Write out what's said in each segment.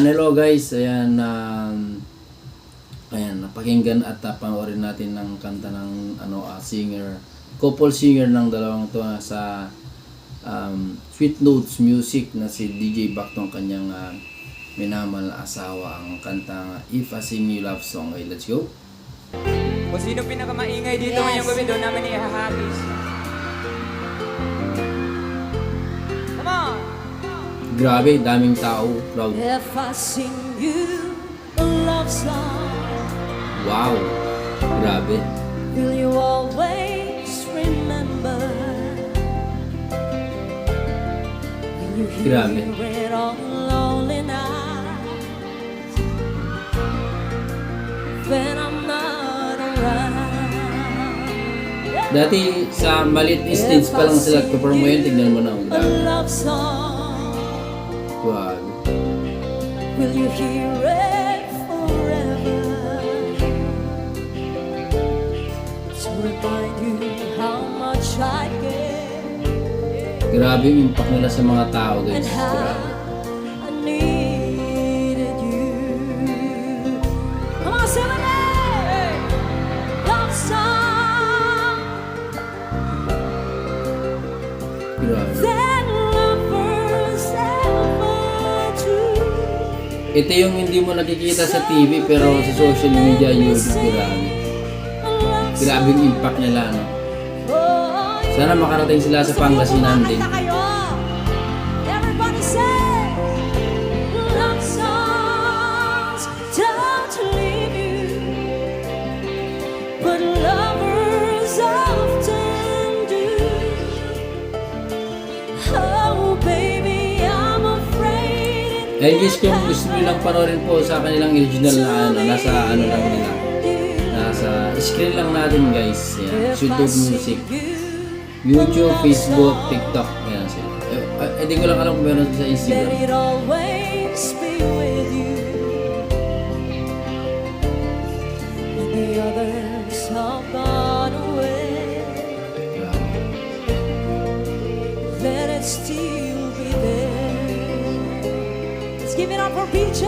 Hello guys, ayan, napakinggan at panoorin natin ng kanta ng singer, couple singer ng dalawang to sa Sweet Notes Music na si DJ Bactong, kanyang minamahal na asawa, ang kanta If I Sing You Love Song. Okay, let's go. Kung sino pinakamaingay dito ngayong gabi, doon namin ihahagis. Come on! Grabe, daming tao, crowd. If I sing you a love song, Wow, grabe. will you always remember? Will you hear Grabe. it on lonely nights when I'm not around? Dati sa maliit stage pa lang sila perform, ngayon tignan mo na, A grabe. love song, Grabe. will you hear it forever? To remind you how much I care Grabe yung impact nila sa mga tao, and guys. how Grabe. I needed you. Come on, sing it! Love song Grabe. that lovers ever do. Ito yung hindi mo nakikita sa TV pero sa social media, YouTube, grabe. Grabe yung impact nila, no? Sana makarating sila sa Pangasinan din. Everybody say, love songs don't leave you, but lovers often do. Oh baby, I'm afraid Eh guys, kung gusto nyo lang panoorin po sa kanilang original na nasa lang nila. Nasa screen lang natin, guys. Yan, YouTube Music. YouTube, Facebook, TikTok, ayan sila. Hindi ko lang alam kung meron sa let Instagram. it always be with you. When the others have gone away, Grabe. let it still be there. Let's give it up for PJ.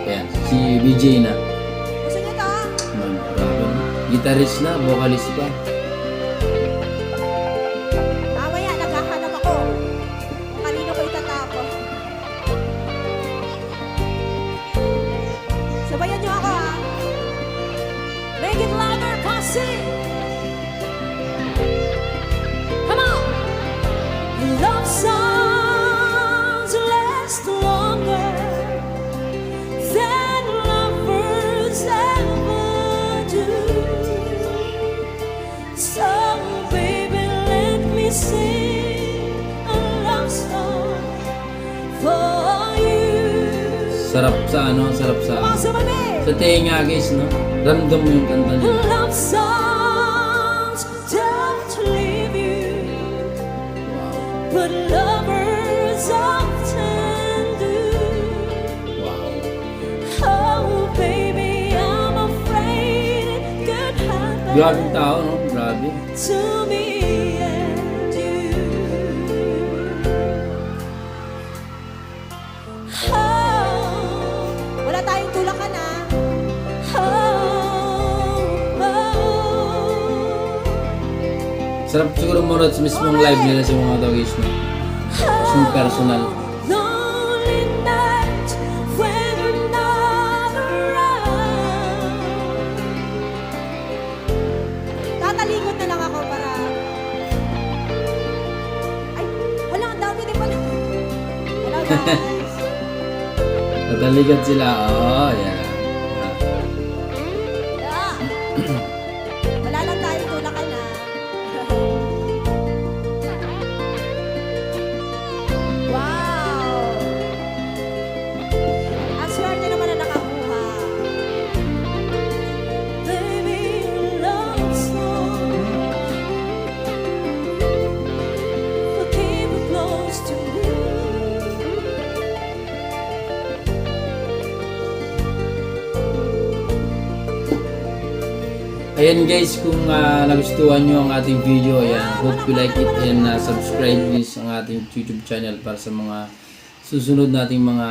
Ayan, si BJ na. Gusto niyo ka? Man, grabe. Guitarist na, vocalist pa. Mamaya, naghahanap ako. Kanino ko itatapon? Sabayan niyo ako, ha? Make it louder, Kasi! Come on! Love songs last longer than lovers ever do. So baby, let me sing a love song for you. Sarap sa sarap sa... Come on, somebody! Sa tenga, guys, no? Ramdam mo yung kanta niya. Love songs don't leave you, Wow. but lovers often do. Wow. Oh baby, I'm afraid it could happen Grabe yung tao, no? Grabe. to me and you. Oh, wala tayong tulakan, ha? Sarap siguro manood sa mismong live nila sa mga doggies, no? Yung personal. Lonely night when you're not around. Tatalikod na lang ako para... Ay, wala, ang dami din pala. Hello guys. Nataligad sila. Oh, yeah. Yeah. Wala lang tayong tulakan, ha? Wow! Ang swerte naman na nakakuha. Baby, love song will keep you close to me. Ayan guys, kung nagustuhan nyo ang ating video, ayan, hope you like it and subscribe please ang ating YouTube channel para sa mga susunod nating mga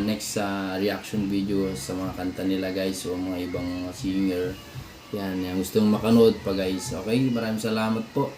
next reaction video sa mga kanta nila guys o mga ibang mga singer. Yan, yung gustong makanood pa guys. Okay, maraming salamat po.